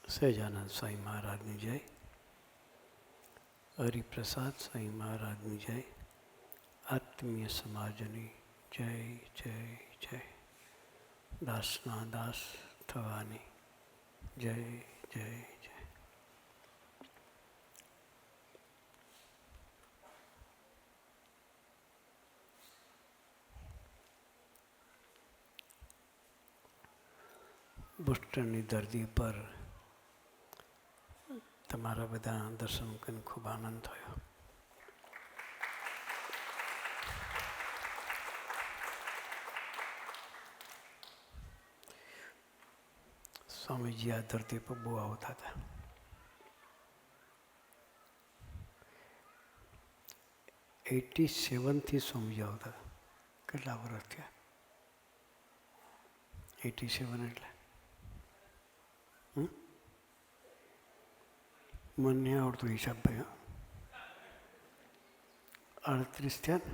સહજાનંદ સ્વામી મહારાજની જય, હરિપ્રસાદ સ્વામી મહારાજની જય, આત્મીય સમાજની જય જય જય, દાસના દાસ થવાની જય જય જય. બોસ્ટનની ધરતી પર તમારા બધા દર્શન કરીને ખૂબ આનંદ થયો. સ્વામીજી આ ધરતી પર બહુ આવતા હતા. 87થી સ્વામીજી આવતા હતા. કેટલા વર્ષ થયા? 87 એટલે મને નહીં આવડતો હિસાબ ભાઈ. 38 થયા ને?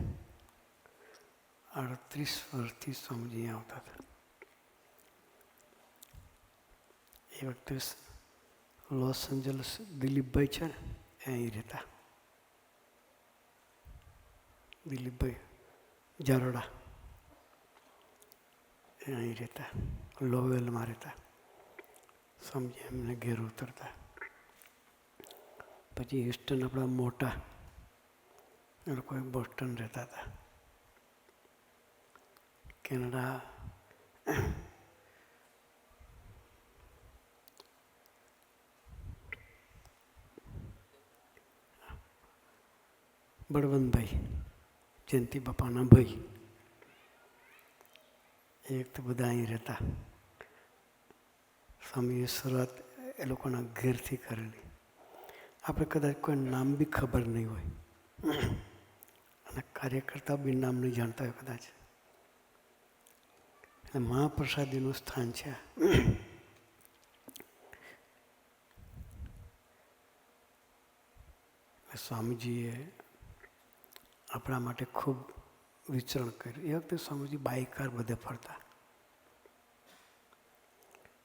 38 વર્ષથી સ્વામીજી આવતા હતા. એ વખતે લોસ એન્જલસ દિલીપભાઈ છે ને એ અહીં રહેતા. દિલીપભાઈ જારોડા એ અહીં રહેતા, લોવેલમાં રહેતા. સ્વામીજી એમને ઘેર ઉતરતા. પછી હિસ્ટન આપણા મોટા એ લોકો બોસ્ટન રહેતા હતા. કેનેડા બળવંતભાઈ જયંતિ બાપાના ભાઈ એક તો બધા અહીં રહેતા. સ્વામીએ શરૂઆત એ લોકોના ઘેરથી કરેલી. આપણે કદાચ કોઈ નામ બી ખબર નહીં હોય અને કાર્યકર્તા બી નામ નહીં જાણતા હોય કદાચ. એટલે મહાપ્રસાદીનું સ્થાન છે. સ્વામીજીએ આપણા માટે ખૂબ વિચરણ કર્યું. એ વખતે સ્વામીજી બાઇકાર બધે ફરતા.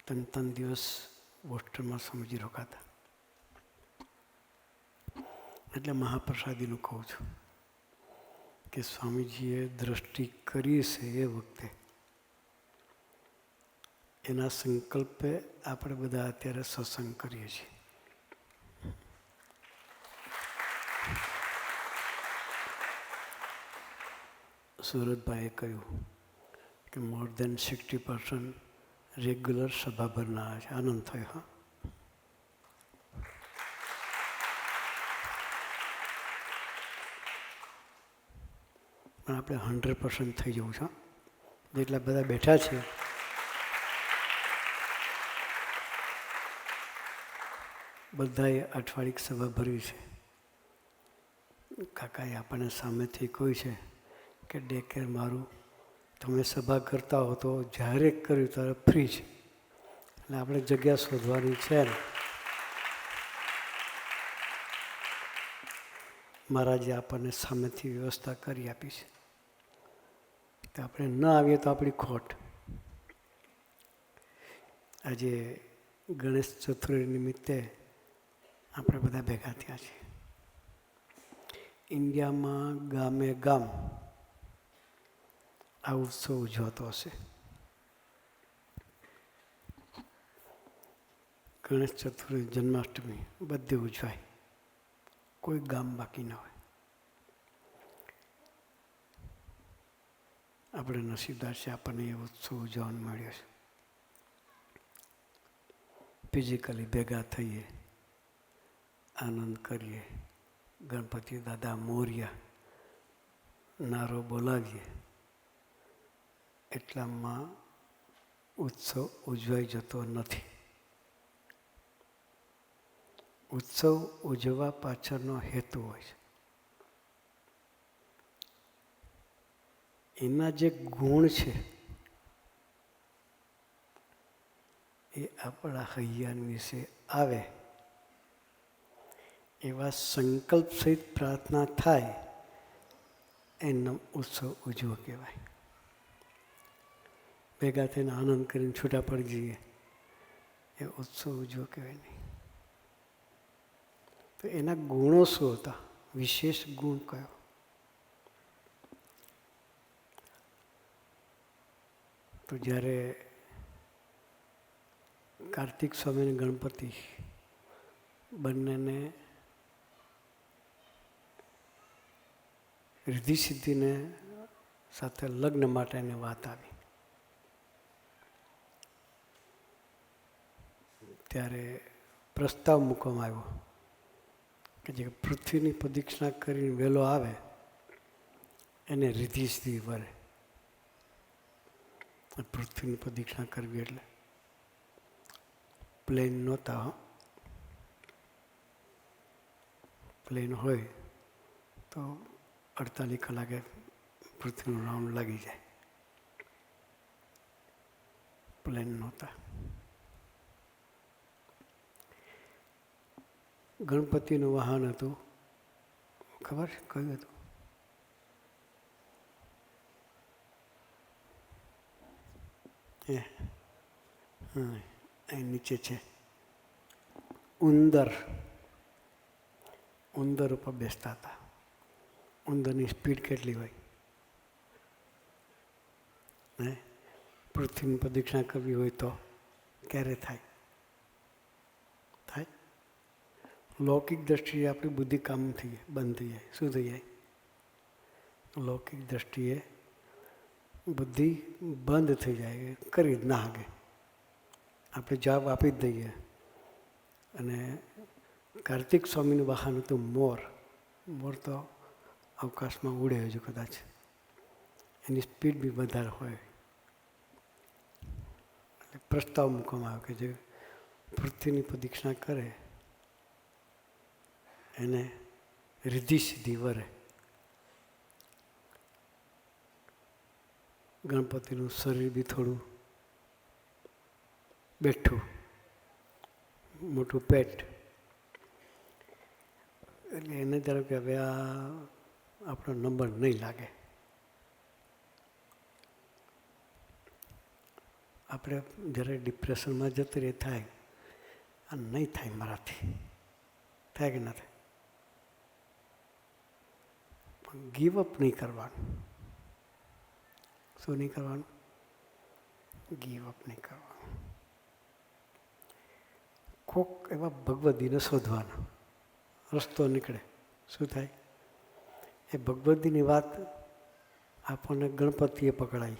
3 દિવસ બોસ્ટનમાં સ્વામીજી રોકાતા. એટલે મહાપ્રસાદીનું કહું છું કે સ્વામીજીએ દ્રષ્ટિ કરી છે એ વખતે એના સંકલ્પે આપણે બધા અત્યારે સત્સંગ કરીએ છીએ. સુરતભાઈએ કહ્યું કે મોર દેન 60% રેગ્યુલર સભા ભરનાર છે. આનંદ થયો. હા, પણ આપણે 100% થઈ જવું છે. જેટલા બધા બેઠા છે બધાએ અઠવાડિક સભા ભરવી છે. કાકાએ આપણને સામેથી કોઈ છે કે ડેકેર મારું તમે સભા કરતા હો તો જ્યારે કર્યું ત્યારે ફ્રી છે. એટલે આપણે જગ્યા શોધવાની છે ને. મહારાજે આપણને સામેથી વ્યવસ્થા કરી આપી છે. તો આપણે ન આવીએ તો આપણી ખોટ. આજે ગણેશ ચતુર્થી નિમિત્તે આપણે બધા ભેગા થયા છીએ. ઇન્ડિયામાં ગામે ગામ આ ઉત્સવ ઉજવાતો હશે. ગણેશ ચતુર્થી, જન્માષ્ટમી બધી ઉજવાય. કોઈ ગામ બાકી ના હોય. આપણે નસીબદાર છે, આપણને એ ઉત્સવ ઉજવવાનો મળ્યો છે. ફિઝિકલી ભેગા થઈએ, આનંદ કરીએ, ગણપતિ દાદા મોર્યા નારો બોલાવીએ. એટલામાં ઉત્સવ ઉજવાઈ જતો નથી. ઉત્સવ ઉજવવા પાછળનો હેતુ હોય છે. એના જે ગુણ છે એ આપણા હૈયાન વિશે આવે એવા સંકલ્પ સહિત પ્રાર્થના થાય એનો ઉત્સવ ઉજવો કહેવાય. ભેગા થઈને આનંદ કરીને છૂટા પડી જઈએ એ ઉત્સવ ઉજવો કહેવાય નહીં. તો એના ગુણો શું હતા? વિશેષ ગુણ કયો? તો જ્યારે કાર્તિક સ્વામી અને ગણપતિ બંનેને રિદ્ધિ સિદ્ધિને સાથે લગ્ન માટેની વાત આવી, ત્યારે પ્રસ્તાવ મૂકવામાં આવ્યો કે જે પૃથ્વીની પ્રદક્ષિણા કરીને વહેલો આવે એને રિદ્ધિ સિદ્ધિ વરે. પૃથ્વીની પ્રદક્ષિણા કરવી એટલે પ્લેન નહોતા. પ્લેન હોય તો 48 કલાકે પૃથ્વીનું રાઉન્ડ લાગી જાય. પ્લેન નહોતા. ગણપતિનું વાહન હતું, ખબર છે કયું હતું? અહીં નીચે છે. ઉંદર. ઉંદર ઉપર બેસતા હતા. ઉંદરની સ્પીડ કેટલી હોય? પૃથ્વીની પ્રદક્ષિણા કરવી હોય તો ક્યારે થાય? થાય? લૌકિક દ્રષ્ટિએ આપણી બુદ્ધિ કામ થઈ જાય, બંધ થઈ જાય. શું થઈ જાય? લૌકિક દ્રષ્ટિએ બુદ્ધિ બંધ થઈ જાય, કરી જ ના હાગે. આપણે જવાબ આપી જ દઈએ. અને કાર્તિક સ્વામીનું વાહન હતું મોર. મોર તો અવકાશમાં ઉડે હજુ કદાચ, એની સ્પીડ બી વધારે હોય. એટલે પ્રસ્તાવ મૂકવામાં આવે કે જે પૃથ્વીની પ્રદક્ષિણા કરે એને રિદ્ધિ સિદ્ધિ વરે. ગણપતિનું શરીર બી થોડું બેઠું, મોટું પેટ, એટલે એને ધારો કે હવે આ આપણો નંબર નહીં લાગે. આપણે જ્યારે ડિપ્રેશનમાં જતી રહી થાય, આ નહીં થાય મારાથી, થાય કે ના થાય? પણ ગીવ અપ નહીં કરવાનું. શું નહીં કરવાનું? ગીવ અપ નહીં કરવાનું. કોક એવા ભગવદીને શોધવાના, રસ્તો નીકળે. શું થાય? એ ભગવદીની વાત આપણને ગણપતિએ પકડાઈ.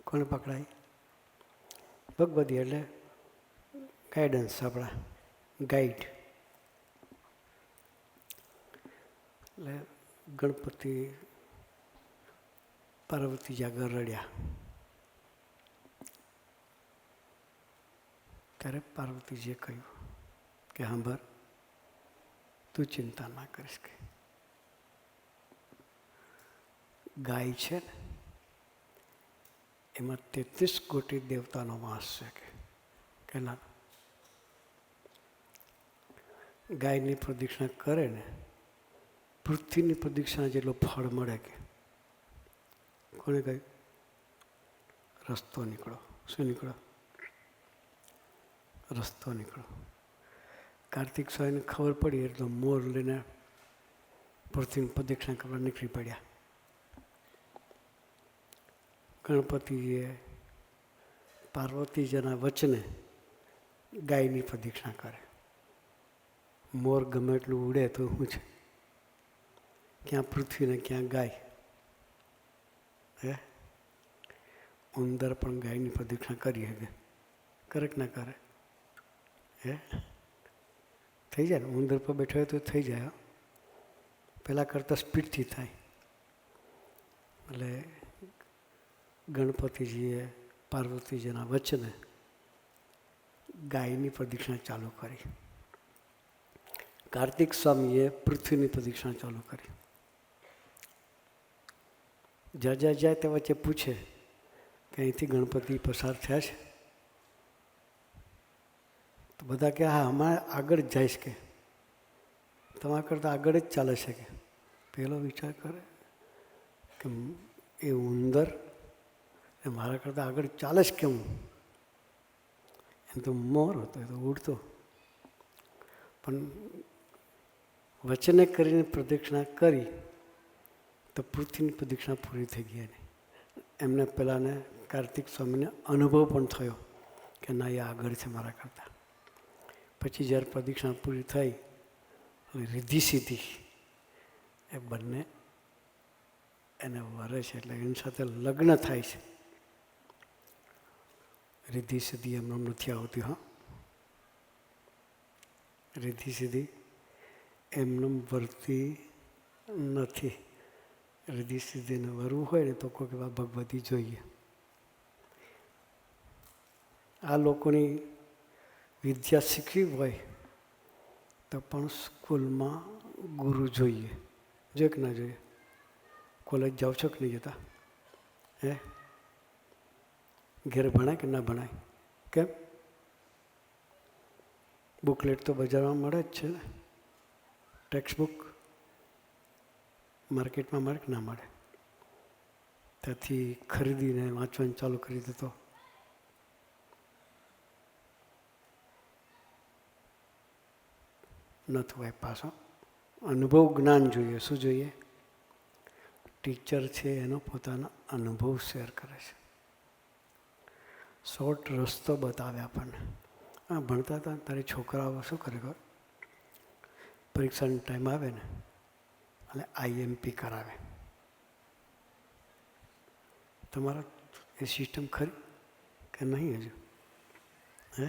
કોને પકડાઈ? ભગવદી એટલે ગાઈડન્સ, આપણા ગાઈડ. એટલે ગણપતિ પાર્વતીજી આગળ રડ્યા. ત્યારે પાર્વતીજીએ કહ્યું કે સાંભળ, તું ચિંતા ના કરીશ. કે ગાય છે ને એમાં 33 કોટી દેવતાનો વાસ છે. કે ના? ગાયની પ્રદક્ષિણા કરે ને પૃથ્વીની પ્રદક્ષિણા જેટલો ફળ મળે. કે કોને કહ્યું? રસ્તો નીકળો. શું નીકળો? રસ્તો નીકળો. કાર્તિક સ્વામીને ખબર પડી એટલે મોર લઈને પૃથ્વીની પ્રદક્ષિણા કરવા નીકળી પડ્યા. ગણપતિએ પાર્વતીજીના વચને ગાયની પ્રદક્ષિણા કરે. મોર ગમે એટલું ઉડે તો શું છે? ક્યાં પૃથ્વી ને ક્યાં ગાય? હે? ઉંદર પણ ગાયની પ્રદક્ષિણા કરી શકે. કરે કે ના કરે? હે? થઈ જાય ને? ઉંદર પર બેઠો હોય તો થઈ જાય. પહેલાં કરતાં સ્પીડથી થાય. એટલે ગણપતિજીએ પાર્વતીજીના વચને ગાયની પ્રદક્ષિણા ચાલુ કરી. કાર્તિક સ્વામીએ પૃથ્વીની પ્રદક્ષિણા ચાલુ કરી. જ્યાં જાય તે વચ્ચે પૂછે કે અહીંથી ગણપતિ પસાર થયા છે? તો બધા કે હા, અમારે આગળ જ જાય છે. કે તમારા કરતાં આગળ જ ચાલે છે. કે પહેલો વિચાર કરે કે એ ઉંદર એ મારા કરતાં આગળ ચાલે જ કેમ? એમ તો મોર હતો, એ તો ઉડતો. પણ વચને કરીને પ્રદક્ષિણા કરી તો પૃથ્વીની પ્રદક્ષિણા પૂરી થઈ ગઈ એની. એમને પેલાને કાર્તિક સ્વામીને અનુભવ પણ થયો કે ના, એ આગળ છે મારા કરતાં. પછી જ્યારે પ્રદક્ષિણા પૂરી થઈ, રિદ્ધિ સિદ્ધિ એ બંને એને વરે છે, એટલે એની સાથે લગ્ન થાય છે. રિદ્ધિ સિદ્ધિ એમને નથી આવતી. હા, રિદ્ધિ સિદ્ધિ એમને વર્તી નથી. રિદ્ધિ સિદ્ધિને વરવું હોય ને તો કોઈ એવા ભગવતી જોઈએ. આ લોકોની વિદ્યા શીખવી હોય તો પણ સ્કૂલમાં ગુરુ જોઈએ. જોઈએ કે ના જોઈએ? કોલેજ જાઓ છો કે નહીં જતા? હે, ઘેર ભણાય કે ના ભણાય? કેમ? બુકલેટ તો બજારમાં મળે જ છે ને. ટેક્સ્ટ બુક માર્કેટમાં મળે કે ના મળે? ત્યાંથી ખરીદીને વાંચવાનું ચાલુ કરી દે તો ન થવાય. પાછો અનુભવ જ્ઞાન જોઈએ. શું જોઈએ? ટીચર છે એનો પોતાનો અનુભવ શેર કરે છે, શોર્ટ રસ્તો બતાવે આપણને. હા, ભણતા હતા તારે છોકરાઓ શું કરે ખબર? પરીક્ષાનો ટાઈમ આવે ને એટલે IMP કરાવે. તમારા એ સિસ્ટમ ખરી કે નહીં હજુ? હે,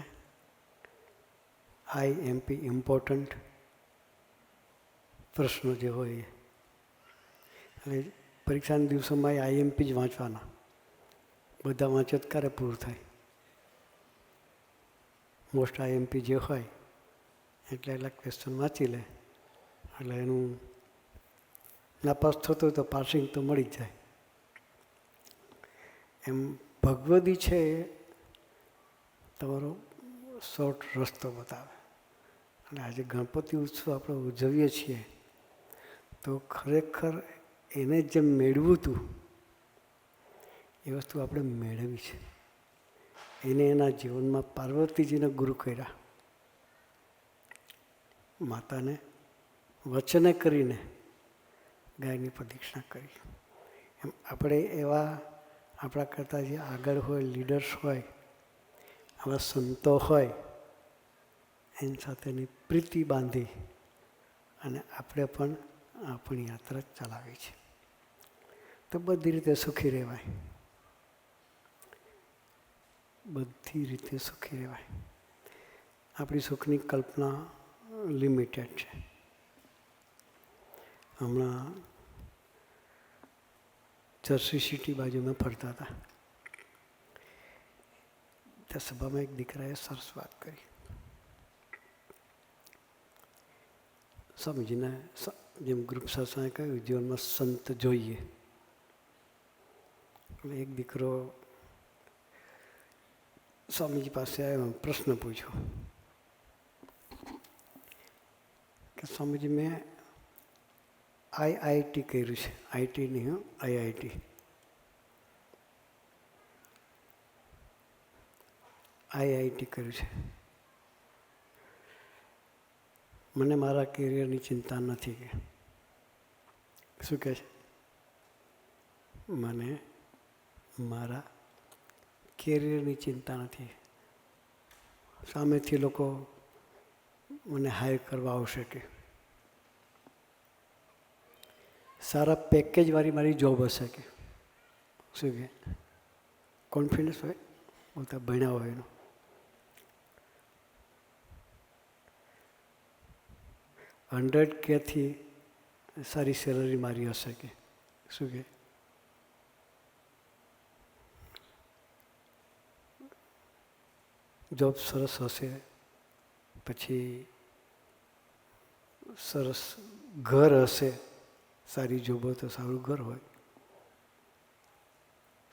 IMP ઇમ્પોર્ટન્ટ પ્રશ્નો જે હોય એ. એટલે પરીક્ષાના દિવસોમાં IMP જ વાંચવાના. બધા વાંચે તો ક્યારે પૂરું થાય? મોસ્ટ IMP જે હોય એટલા ક્વેશ્ચન વાંચી લે એટલે એનું નાપાસ થતું હોય તો પાસિંગ તો મળી જ જાય. એમ ભગવદી છે એ તમારો શોર્ટ રસ્તો બતાવે. અને આજે ગણપતિ ઉત્સવ આપણે ઉજવીએ છીએ તો ખરેખર એને જે મેળવ્યું હતું એ વસ્તુ આપણે મેળવી છે. એને એના જીવનમાં પાર્વતીજીને ગુરુ કર્યા, માતાને વચને કરીને ગાયની પ્રદક્ષિણા કરી. એમ આપણે એવા આપણા કરતાં જે આગળ હોય, લીડર્સ હોય, આવા સંતો હોય, એની સાથેની પ્રીતિ બાંધી અને આપણે પણ આપણી યાત્રા ચલાવી છે. તો બધી રીતે સુખી રહેવાય. બધી રીતે સુખી રહેવાય. આપણી સુખની કલ્પના લિમિટેડ છે. હમણાં જર્સી સિટી બાજુ મેં ફરતા હતા, ત્યાં સભામાં એક દીકરાએ સરસ વાત કરી. સ્વામીજીને જેમ ગ્રુપ સત્સંગે કહ્યું જીવનમાં સંત જોઈએ. એટલે એક દીકરો સ્વામીજી પાસે આવ્યો, પ્રશ્ન પૂછ્યો કે સ્વામીજી મેં IIT કર્યું છે. IT નહીં, IIT. IIT કર્યું છે. મને મારા કેરિયરની ચિંતા નથી. કે શું કહે છે? મને મારા કેરિયરની ચિંતા નથી. સામેથી લોકો મને હાયર કરવા આવશે કે સારા પેકેજવાળી મારી જોબ હશે કે શું કે કોન્ફિડન્સ હોય બોલતા ભણ્યા હોય એનું. 100K થી સારી સેલરી મારી હશે કે શું કે જોબ સરસ હશે, પછી સરસ ઘર હશે. સારી જોબ હોય તો સારું ઘર હોય,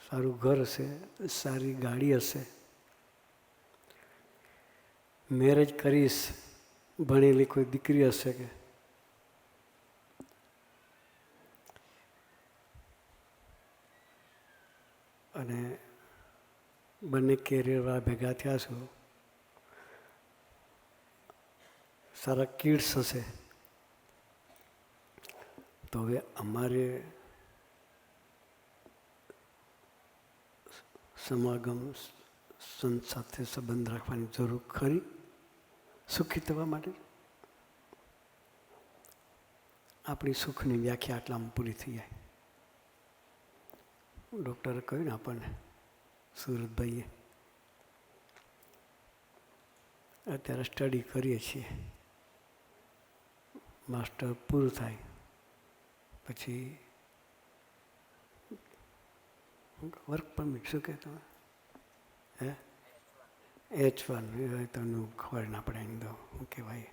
સારું ઘર હશે, સારી ગાડી હશે, મેરેજ કરીશ, ભણેલી કોઈ દીકરી હશે કે અને બંને કેરિયરવાળા ભેગા થયા છો સારા કિડ્સ હશે. તો હવે અમારે સમાગમ સંત સાથે સંબંધ રાખવાની જરૂર ખરી સુખી થવા માટે? આપણી સુખની વ્યાખ્યા આટલામાં પૂરી થઈ જાય. ડૉક્ટરે કહ્યું ને આપણને, સુરતભાઈએ, અત્યારે સ્ટડી કરીએ છીએ, માસ્ટર પૂરું થાય પછી વર્ક પરમિટ, શું કહે તમે, H1 તમને ખબર ના પડે એમ તો શું કહેવાય,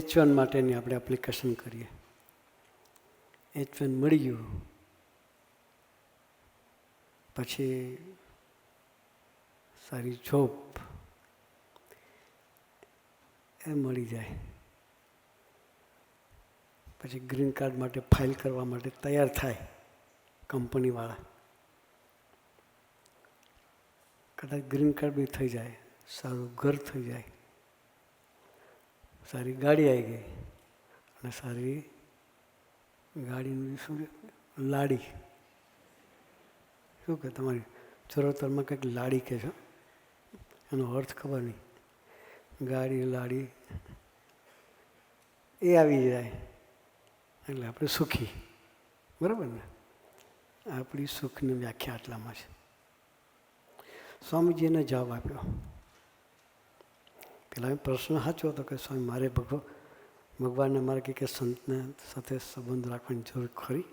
H1 માટેની આપણે એપ્લિકેશન કરીએ. H1 મળી ગયું પછી સારી જોબ એ મળી જાય પછી ગ્રીન કાર્ડ માટે ફાઇલ કરવા માટે તૈયાર થાય કંપનીવાળા. કદાચ ગ્રીન કાર્ડ બી થઈ જાય, સારું ઘર થઈ જાય, સારી ગાડી આવી ગઈ, અને સારી ગાડીનું શું લાડી, શું કે તમારી ચરોતરમાં કંઈક લાડી કહે છો, એનો અર્થ ખબર નહીં, ગાડી લાડી એ આવી જાય એટલે આપણે સુખી. બરાબર ને? આપણી સુખની વ્યાખ્યા આટલામાં છે. સ્વામીજીને જવાબ આપ્યો. પેલા પ્રશ્ન સાચો હતો કે સ્વામી મારે ભગવાનને મારે કે સંતને સાથે સંબંધ રાખવાની જરૂર ખરી?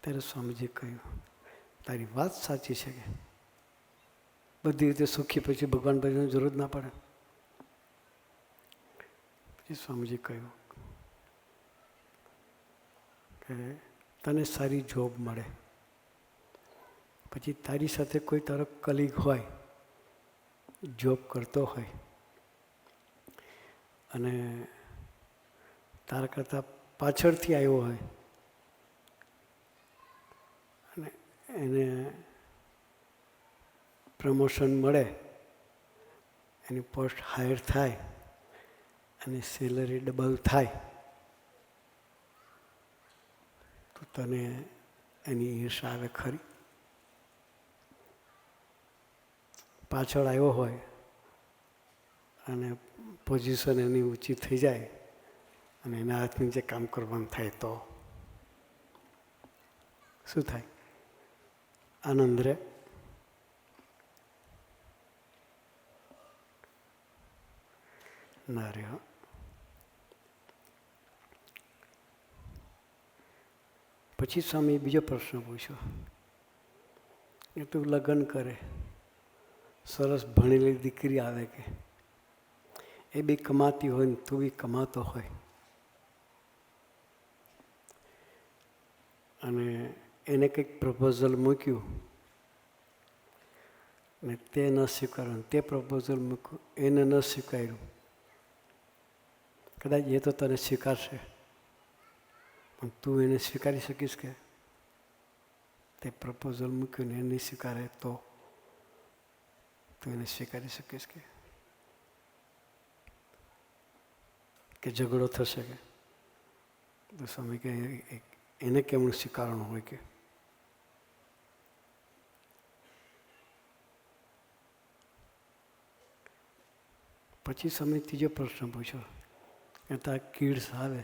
ત્યારે સ્વામીજીએ કહ્યું, તારી વાત સાચી છે કે બધી રીતે સુખી પછી ભગવાન ભજવાની જરૂર ના પડે. પછી સ્વામીજી કહ્યું કે તને સારી જોબ મળે, પછી તારી સાથે કોઈ તારો કલીગ હોય, જોબ કરતો હોય, અને તારા કરતાં પાછળથી આવ્યો હોય અને એને પ્રમોશન મળે, એની પોસ્ટ હાયર થાય અને સેલરી ડબલ થાય, તો તને એની ઈર્ષા આવે ખરી? પાછળ આવ્યો હોય અને પોઝિશન એની ઊંચી થઈ જાય અને એના હાથની જે કામ કરવાનું થાય તો શું થાય? આનંદ રહે? ના રે. પછી સ્વામી બીજો પ્રશ્ન પૂછ્યો કે તું લગ્ન કરે, સરસ ભણેલી દીકરી આવે કે એ બી કમાતી હોય ને તું બી કમાતો હોય, અને એને કંઈક પ્રપોઝલ મૂક્યું ને તે ન સ્વીકાર્યું, તે પ્રપોઝલ મૂક્યું એને ન સ્વીકાર્યું, કદાચ એ તો તને સ્વીકારશે પણ તું એને સ્વીકારી શકીશ કે? તે પ્રપોઝલ મૂક્યું ને એ નહીં સ્વીકારે તો તું એને સ્વીકારી શકીશ કે? કે ઝઘડો થશે કે? તો સ્વામી કે એને કેમનું સ્વીકારવાનું હોય કે? પછી સ્વામી ત્રીજો પ્રશ્ન પૂછ્યો કે તારા કિડ્સ આવે,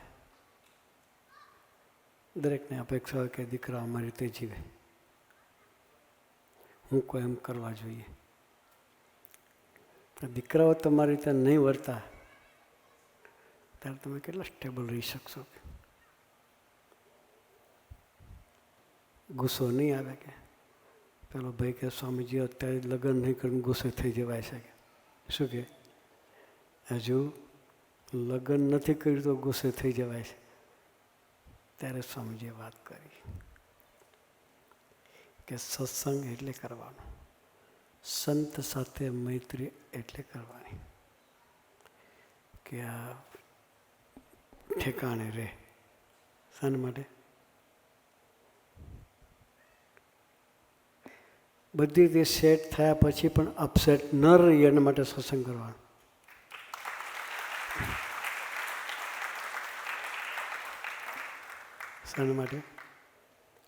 દરેકને અપેક્ષા હોય કે દીકરા અમારી રીતે જીવે, હું કોઈ એમ કરવા જોઈએ. દીકરાઓ તમારી રીતે નહીં વર્તા ત્યારે તમે કેટલા સ્ટેબલ રહી શકશો? ગુસ્સો નહીં આવે કે? પેલો ભાઈ કે સ્વામીજી અત્યારે લગ્ન નહીં કરીને ગુસ્સે થઈ જવાય છે કે? શું કે હજુ લગ્ન નથી કર્યું તો ગુસ્સે થઈ જવાય છે? ત્યારે સ્વામીજીએ વાત કરી કે સત્સંગ એટલે કરવાનો, સંત સાથે મૈત્રી એટલે કરવાની, કે આ ઠેકાણે રહે. શાના માટે? બધી રીતે સેટ થયા પછી પણ અપસેટ ન રહી એના માટે સત્સંગ કરવાનો. શાના માટે?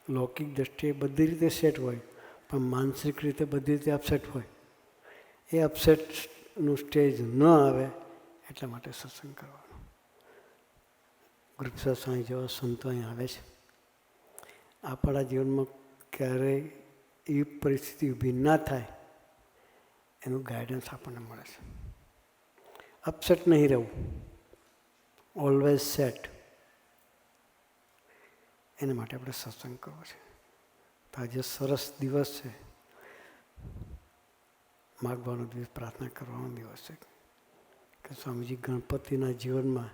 લૌકિક દ્રષ્ટિએ બધી રીતે સેટ હોય, પણ માનસિક રીતે બધી રીતે અપસેટ હોય. એ અપસેટનું સ્ટેજ ન આવે એટલા માટે સત્સંગ કરવાનો. ગુરુપ્રસાદ સ્વામી જેવા સંતો અહીં આવે છે. આપણા જીવનમાં ક્યારેય એવી પરિસ્થિતિ ઊભી ના થાય એનું ગાઈડન્સ આપણને મળે છે. અપસેટ નહીં રહેવું, ઓલવેઝ સેટ. એના માટે આપણે સત્સંગ કરવો છે. તો આજે સરસ દિવસ છે, માગવાનો દિવસ, પ્રાર્થના કરવાનો દિવસ છે કે સ્વામીજી ગણપતિના જીવનમાં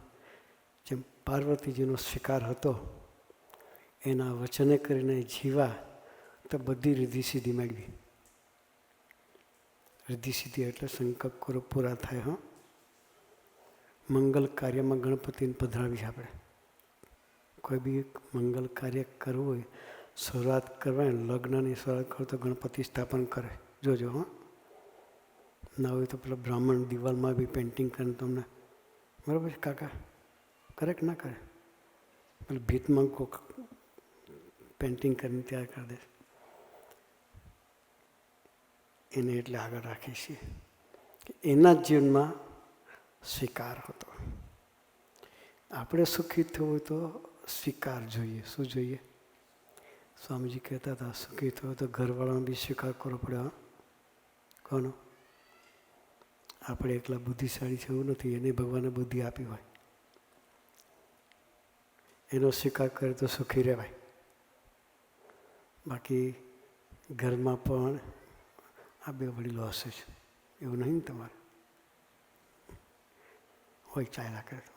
જેમ પાર્વતીજીનો શિકાર હતો, એના વચને કરીને જીવા તો બધી રિદ્ધિ સિદ્ધિ મેળવી. રિદ્ધિ સિદ્ધિ એટલે સંકલ્પ કરો પૂરા થાય. હા, મંગલ કાર્યમાં ગણપતિને પધરાવી છે. આપણે કોઈ બી મંગલ કાર્ય કરવું હોય, શરૂઆત કરવાની, લગ્નની શરૂઆત કરો તો ગણપતિ સ્થાપન કરે. જોજો. હા, ના હોય તો પેલા બ્રાહ્મણ દિવાલમાં બી પેઇન્ટિંગ કરીને તમને, બરાબર છે કાકા, કરે કે ના કરે? પેલા ભીતમાં કોક પેઇન્ટિંગ કરીને તૈયાર કરી દે. એને એટલે આગળ રાખીએ છીએ કે એના જીવનમાં સ્વીકાર હતો. આપણે સુખી થવું હોય તો સ્વીકાર જોઈએ. શું જોઈએ? સ્વામીજી કહેતા હતા, સુખી થવું હોય તો ઘરવાળાનો બી સ્વીકાર કરવો પડે. હા, કોનો? આપણે એકલા બુદ્ધિશાળી છે એવું નથી, એને ભગવાને બુદ્ધિ આપી હોય, એનો સ્વીકાર કરે તો સુખી રહેવાય. બાકી ઘરમાં પણ આ બે વડીલો હશે જ એવું નહીં ને? તમારે હોય, ચાલ્યા કરે તો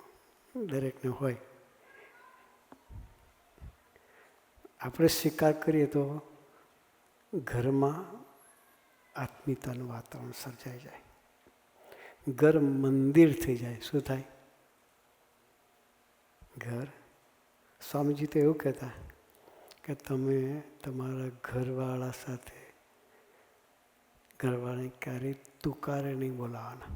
દરેકને હોય. આપણે સ્વીકાર કરીએ તો ઘરમાં આત્મીયતાનું વાતાવરણ સર્જાઈ જાય, ઘર મંદિર થઈ જાય. શું થાય? ઘર. સ્વામીજી તો એવું કહેતા કે તમે તમારા ઘરવાળા સાથે ઘરવાળાને ક્યારેય તુકારે નહીં બોલાવાના,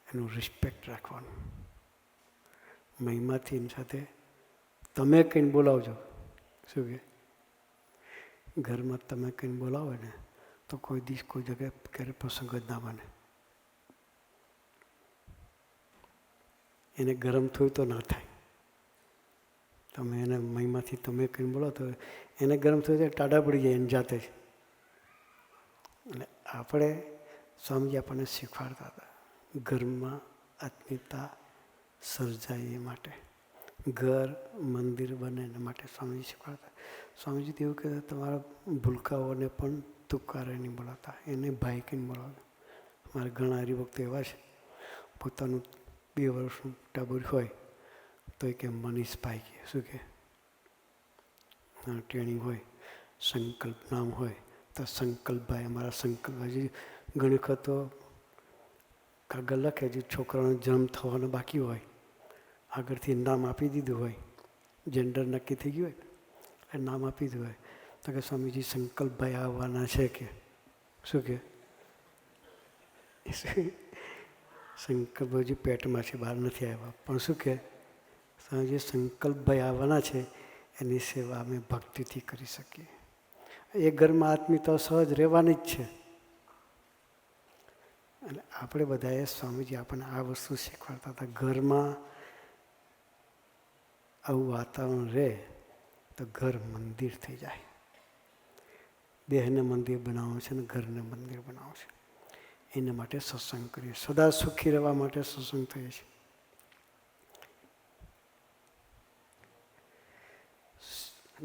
એનું રિસ્પેક્ટ રાખવાનું. મહિમાથી એની સાથે તમે કહીને બોલાવજો. શું કહે? ઘરમાં તમે કહીને બોલાવો ને તો કોઈ દિવસ કોઈ જગ્યાએ ક્યારે પ્રસંગ જ ના બને. એને ગરમ થયું તો ના થાય. તમે એને મહિમાથી તમે કહીને બોલાવો તો એને ગરમ થયું તો ટાઢા પડી જાય એની જાતે જ. એટલે આપણે સ્વામીજી આપણને શીખવાડતા હતા ઘરમાં આત્મીયતા સર્જાય એ માટે, ઘર મંદિર બને એના માટે સ્વામીજી શીખવાડતા. સ્વામીજી તો એવું કહેતા, તમારા ભૂલકાઓને પણ તુકારે નહીં બોલાવતા, એને ભાઈ કહીને બોલાવતા. અમારે ઘણા હરિભક્તો એવા છે, પોતાનું 2 વર્ષનું ટાબુર હોય તો એ કે મનીષભાઈ કહે. શું કહે? ટ્રેનિંગ હોય, સંકલ્પ નામ હોય તો સંકલ્પભાઈ, અમારા સંકલ્પભાઈ. ઘણી વખત તો કાગળ લખે જે છોકરાનો જન્મ થવાનો બાકી હોય, આગળથી નામ આપી દીધું હોય, જેન્ડર નક્કી થઈ ગયું હોય એટલે નામ આપી દીધું હોય તો કે સ્વામીજી સંકલ્પભાઈ આવવાના છે કે. શું કે? સંકલ્પભાઈ પેટમાં છે, બહાર નથી આવ્યા, પણ શું કે સ્વામીજી સંકલ્પભાઈ આવવાના છે, એની સેવા અમે ભક્તિથી કરી શકીએ. એ ઘરમાં આત્મીયતા સહજ રહેવાની જ છે. એટલે આપણે બધાએ સ્વામીજી આપણને આ વસ્તુ શીખવાડતા હતા. ઘરમાં આવું વાતાવરણ રહે તો ઘર મંદિર થઈ જાય. દેહને મંદિર બનાવવું છે ને ઘરને મંદિર બનાવવું છે. એના માટે સત્સંગ કરીએ. સદા સુખી રહેવા માટે સત્સંગ થઈએ છીએ.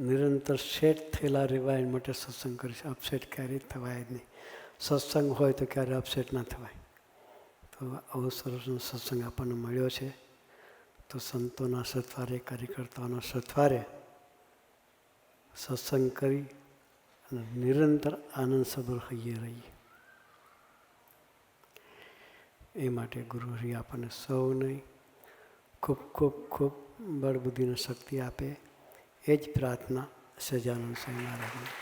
નિરંતર સેટ થયેલા રહેવા એ માટે સત્સંગ કરીશું. અપસેટ ક્યારેય થવાય જ નહીં. સત્સંગ હોય તો ક્યારે અપસેટ ના થવાય. તો આવો સરસનો સત્સંગ આપણને મળ્યો છે. તો સંતોના સથવારે, કાર્યકર્તાઓના સથવારે સત્સંગ કરી અને નિરંતર આનંદ સભર હૈયે રહીએ. એ માટે ગુરુહરિ આપણને સૌને ખૂબ ખૂબ ખૂબ બળ બુદ્ધિને શક્તિ આપે. એ જ પ્રાર્થના સહજાનંદ સ્વામી મહારાજની.